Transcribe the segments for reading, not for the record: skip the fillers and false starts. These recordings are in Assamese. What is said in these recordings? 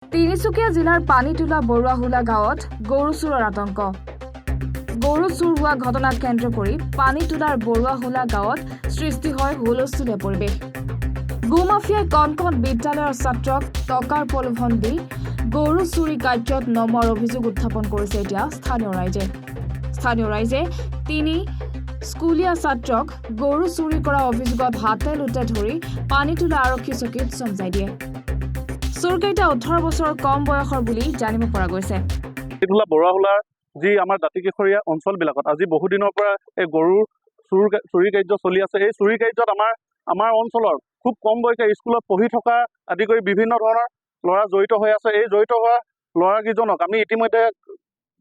তিনিচুকীয়া জিলাৰ পানীতোলা বৰুৱাহোলা গাঁৱত গৰু চোৰৰ আতংক। গৰু চুৰ হোৱা ঘটনাক কেন্দ্ৰ কৰি পানীতোলাৰ বৰুৱাহোলা গাঁৱত সৃষ্টি হয় হুলস্থুলীয়া পৰিৱেশ। গোমাফিয়াই কণ বিদ্যালয়ৰ ছাত্ৰক টকাৰ প্ৰলোভন দি গৰু চুৰি কাৰ্যত নমৰ অভিযোগ উত্থাপন কৰিছে এতিয়া স্থানীয় ৰাইজে তিনি স্কুলীয়া ছাত্ৰক গৰু চুৰি কৰা অভিযোগত হাতে লোটে ধৰি পানীতোলা আৰক্ষী চকীত চমজাই দিয়ে। চোৰকেইটা 18 বছৰ কম বয়সৰ বুলি জানিব পৰা গৈছে। বৰুৱাহোলাৰ যি আমাৰ দাঁতিকাষৰীয়া অঞ্চলবিলাকত আজি বহুদিনৰ পৰা এই গৰুৰ চুৰি কাৰ্য চলি আছে। এই চুৰি কাৰ্যত আমাৰ অঞ্চলৰ খুব কম বয়সে স্কুলত পঢ়ি থকা আদি কৰি বিভিন্ন ধৰণৰ ল'ৰা জড়িত হৈ আছে। এই জড়িত হোৱা ল'ৰাকেইজনক আমি ইতিমধ্যে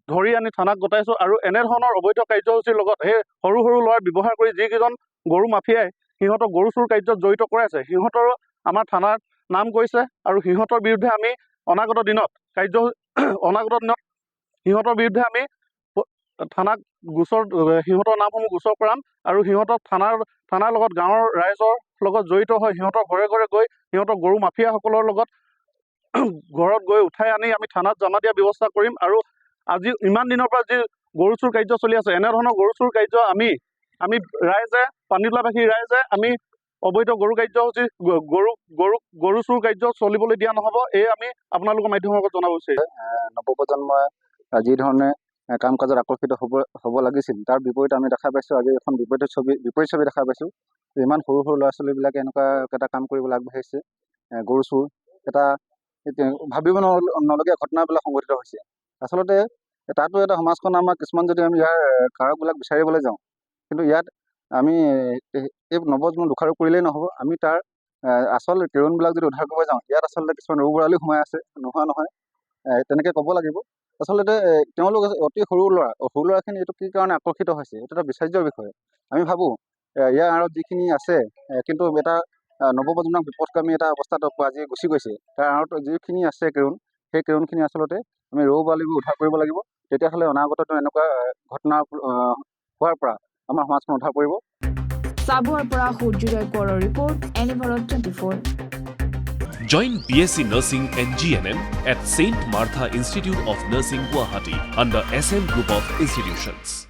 ধৰি আনি থানাত গতাইছোঁ আৰু এনেধৰণৰ অবৈধ কাৰ্যসূচীৰ লগত সেই সৰু ল'ৰা ব্যৱহাৰ কৰি যিকেইজন গৰু মাফিয়াই সিহঁতক গৰু চুৰ কাৰ্যত জড়িত কৰাইছে সিহঁতৰো আমাৰ থানাত নাম কৰিছে আৰু সিহঁতৰ বিৰুদ্ধে আমি অনাগত দিনত সিহঁতৰ বিৰুদ্ধে আমি থানাক সিহঁতৰ নামসমূহ গোচৰ কৰাম আৰু সিহঁতক থানাৰ লগত গাঁৱৰ ৰাইজৰ লগত জড়িত হৈ সিহঁতৰ ঘৰে ঘৰে গৈ সিহঁতৰ গৰু মাফিয়াসকলৰ লগত ঘৰত গৈ উঠাই আনি আমি থানাত জমা দিয়া ব্যৱস্থা কৰিম। আৰু আজি ইমান দিনৰ পৰা যি গৰু চুৰ কাৰ্য চলি আছে এনেধৰণৰ গৰু চুৰ কাৰ্য আমি ৰাইজে পানীতোলাবাসী ৰাইজে আমি অবৈধ গৰু কাৰ্যসূচী গৰু চুৰ কাৰ্য চলিবলৈ দিয়া নহ'ব। এই আমি আপোনালোকৰ মাধ্যমৰ আগত জনাব বিচাৰিছোঁ। নৱপ্ৰজন্মই যি ধৰণে কাম কাজত আকৰ্ষিত হ'ব লাগিছিল তাৰ বিপৰীতে আমি দেখা পাইছোঁ আজি এখন বিপৰীত ছবি দেখা পাইছোঁ। ইমান সৰু ল'ৰা ছোৱালীবিলাকে এনেকুৱা এটা কাম কৰিবলৈ আগবাঢ়িছে। গৰু চুৰ এটা ভাবিব নলগীয়া ঘটনাবিলাক সংঘটিত হৈছে। আচলতে তাতো এটা সমাজখন আমাৰ কিছুমান যদি আমি ইয়াৰ কাৰকবিলাক বিচাৰিবলৈ যাওঁ, কিন্তু ইয়াত আমি এই নৱপ্ৰজন্ম দোষাৰোপ কৰিলেই নহ'ব। আমি তাৰ আচল কেৰুণবিলাক যদি উদ্ধাৰ কৰিব যাওঁ ইয়াত আচলতে কিছুমান ৰৌ বৰালি সোমাই আছে, নোহোৱা নহয় তেনেকৈ ক'ব লাগিব। আচলতে তেওঁলোক অতি সৰু ল'ৰাখিনি এইটো কি কাৰণে আকৰ্ষিত হৈছে এইটো এটা বিচাৰ্যৰ বিষয়। আমি ভাবোঁ ইয়াৰ আঁৰত যিখিনি আছে কিন্তু এটা নৱপ্ৰজন্মক বিপদগামী এটা অৱস্থাত আজি গুচি গৈছে। তাৰ আঁৰত যিখিনি আছে সেই কেৰুণখিনি আচলতে আমি ৰৌ বৰালিবোৰ উদ্ধাৰ কৰিব লাগিব। তেতিয়াহ'লে অনাগত এনেকুৱা ঘটনা হোৱাৰ পৰা আমাৰ সমাজখন উদ্ধাৰ কৰিব। চাবুৱাৰ পৰা সূৰ্যোদয় কোঁৱৰৰ report, এনিভাৰত 24। Join BSc Nursing and GNM at St. Martha Institute of Nursing, Guwahati under SM Group of Institutions.